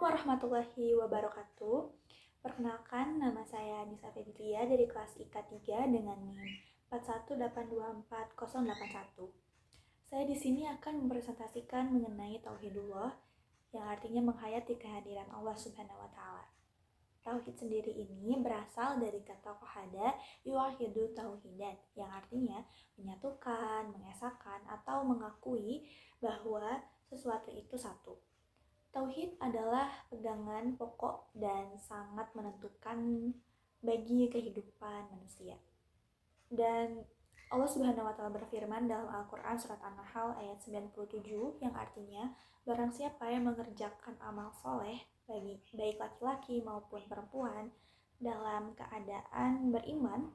Assalamualaikum warahmatullahi wabarakatuh. Perkenalkan, nama saya Nisa Fedria dari kelas IK 3 dengan NIM 418244081. Saya di sini akan mempresentasikan mengenai tauhidullah yang artinya menghayati kehadiran Allah Subhanahu wa taala. Tauhid sendiri ini berasal dari kata qahada yuwahidu tauhidan yang artinya menyatukan, mengesahkan atau mengakui bahwa sesuatu itu satu. Tauhid adalah pegangan pokok dan sangat menentukan bagi kehidupan manusia. Dan Allah Subhanahu wa taala berfirman dalam Al-Qur'an surat An-Nahl ayat 97 yang artinya barang siapa yang mengerjakan amal soleh baik laki-laki maupun perempuan dalam keadaan beriman,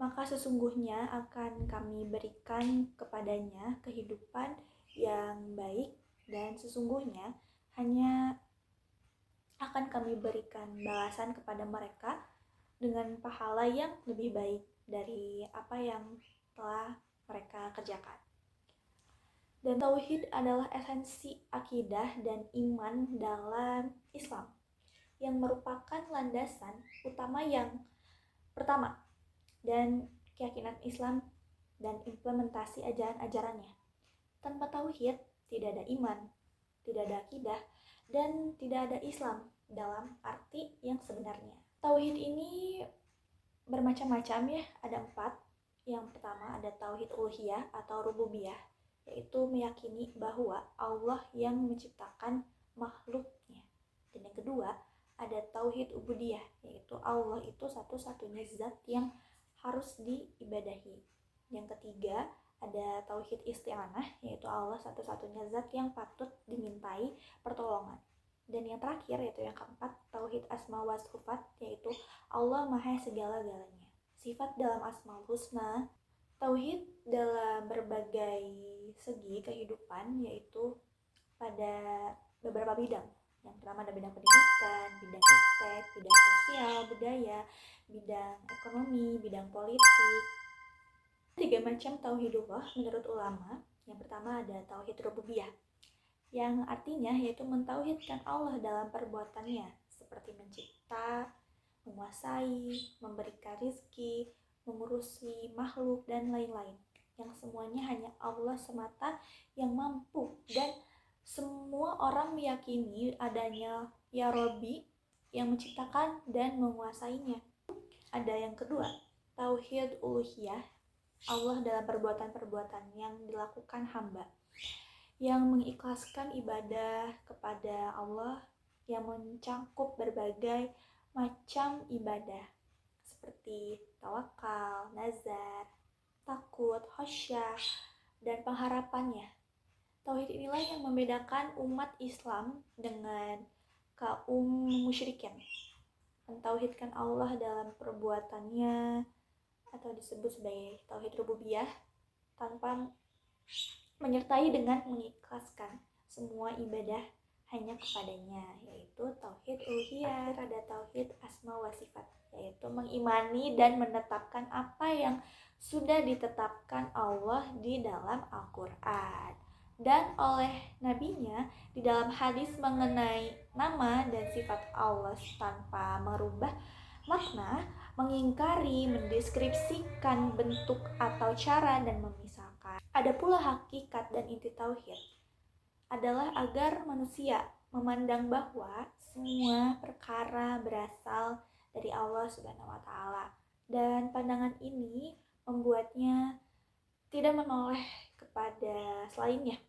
maka sesungguhnya akan kami berikan kepadanya kehidupan yang baik dan sesungguhnya hanya akan kami berikan balasan kepada mereka dengan pahala yang lebih baik dari apa yang telah mereka kerjakan. Dan tauhid adalah esensi akidah dan iman dalam Islam yang merupakan landasan utama yang pertama dan keyakinan Islam dan implementasi ajaran-ajarannya. Tanpa tauhid tidak ada iman, tidak ada akidah, dan tidak ada Islam dalam arti yang sebenarnya. Tauhid ini bermacam-macam ya, ada 4. Yang pertama ada tauhid uluhiyah atau rububiyah, yaitu meyakini bahwa Allah yang menciptakan makhluknya. Dan yang kedua ada tauhid ubudiyah, yaitu Allah itu satu-satunya zat yang harus diibadahi. Yang ketiga ada tauhid isti'anah, yaitu Allah satu-satunya zat yang patut dimintai pertolongan. Dan yang terakhir yaitu yang keempat, tauhid asma wa sifat, yaitu Allah maha segala-galanya. Sifat dalam asmaul husna, tauhid dalam berbagai segi kehidupan, yaitu pada beberapa bidang. Yang pertama ada bidang pendidikan, bidang iptek, bidang sosial, budaya, bidang ekonomi, bidang politik. 3 macam tauhidullah menurut ulama. Yang pertama ada tauhid rububiyah, yang artinya yaitu mentauhidkan Allah dalam perbuatannya, seperti mencipta, menguasai, memberikan rizki, mengurusi makhluk, dan lain-lain. Yang semuanya hanya Allah semata yang mampu, dan semua orang meyakini adanya Ya Robbi yang menciptakan dan menguasainya. Ada yang kedua, tauhid uluhiyah, Allah dalam perbuatan-perbuatan yang dilakukan hamba, yang mengikhlaskan ibadah kepada Allah yang mencakup berbagai macam ibadah seperti tawakal, nazar, takut, khasyah, dan pengharapannya. Tauhid inilah yang membedakan umat Islam dengan kaum musyrikin. Mentauhidkan Allah dalam perbuatannya atau disebut sebagai tauhid rububiyah tanpa menyertai dengan mengikhlaskan semua ibadah hanya kepadanya, yaitu tauhid uluhiyah. Ada tauhid asma wa sifat, yaitu mengimani dan menetapkan apa yang sudah ditetapkan Allah di dalam Al-Quran dan oleh nabinya di dalam hadis mengenai nama dan sifat Allah tanpa merubah makna, mengingkari, mendeskripsikan bentuk atau cara, dan memisahkan. Ada pula hakikat dan inti tauhid adalah agar manusia memandang bahwa semua perkara berasal dari Allah Subhanahu wa taala, dan pandangan ini membuatnya tidak menoleh kepada selainnya,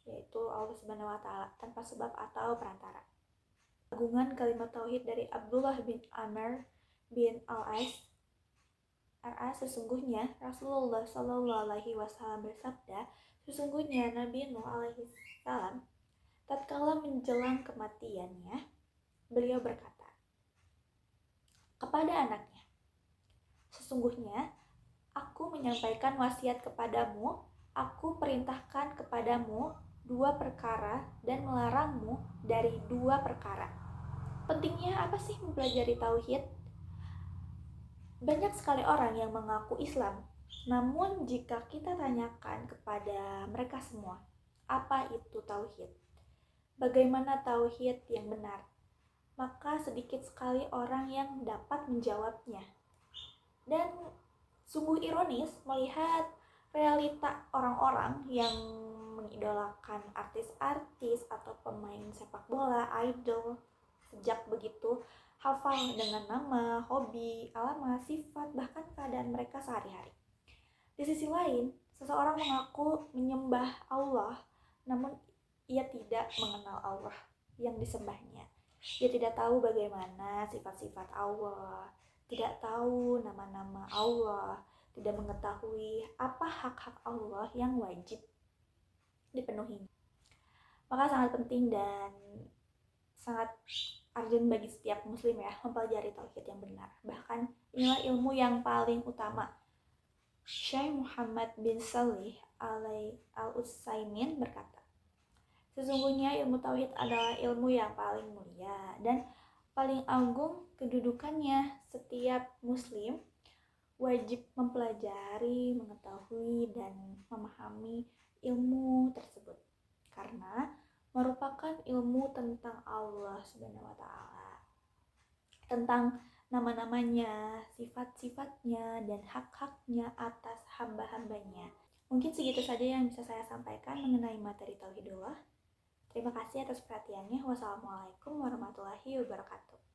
yaitu Allah Subhanahu wa taala tanpa sebab atau perantara. Agungan kalimat tauhid dari Abdullah bin Amr bin Al-As, sesungguhnya Rasulullah Shallallahu Alaihi Wasallam bersabda, sesungguhnya Nabi Nuh Alaihi Salam tatkala menjelang kematiannya, beliau berkata kepada anaknya, sesungguhnya aku menyampaikan wasiat kepadamu, aku perintahkan kepadamu 2 perkara dan melarangmu dari 2 perkara. Pentingnya apa sih mempelajari tauhid? Banyak sekali orang yang mengaku Islam, namun jika kita tanyakan kepada mereka semua, apa itu tauhid? bagaimana tauhid yang benar, maka sedikit sekali orang yang dapat menjawabnya. Dan sungguh ironis melihat realita orang-orang yang mengidolakan artis-artis atau pemain sepak bola, idol, sejak begitu hafal dengan nama, hobi, alamat, sifat, bahkan keadaan mereka sehari-hari. Di sisi lain, seseorang mengaku menyembah Allah, namun ia tidak mengenal Allah yang disembahnya. Ia tidak tahu bagaimana sifat-sifat Allah, tidak tahu nama-nama Allah, tidak mengetahui apa hak-hak Allah yang wajib dipenuhi. Maka sangat penting dan sangat urgent bagi setiap muslim ya mempelajari tauhid yang benar. Bahkan inilah ilmu yang paling utama. Syekh Muhammad bin Salih Al-Utsaimin berkata, sesungguhnya ilmu tauhid adalah ilmu yang paling mulia dan paling agung kedudukannya. Setiap muslim wajib mempelajari, mengetahui, dan memahami ilmu tersebut karena merupakan ilmu tentang Allah Subhanahu wa taala, tentang nama-namanya, sifat-sifatnya, dan hak-haknya atas hamba-hambanya. Mungkin segitu saja yang bisa saya sampaikan mengenai materi tauhidullah. Terima kasih atas perhatiannya. Wassalamualaikum warahmatullahi wabarakatuh.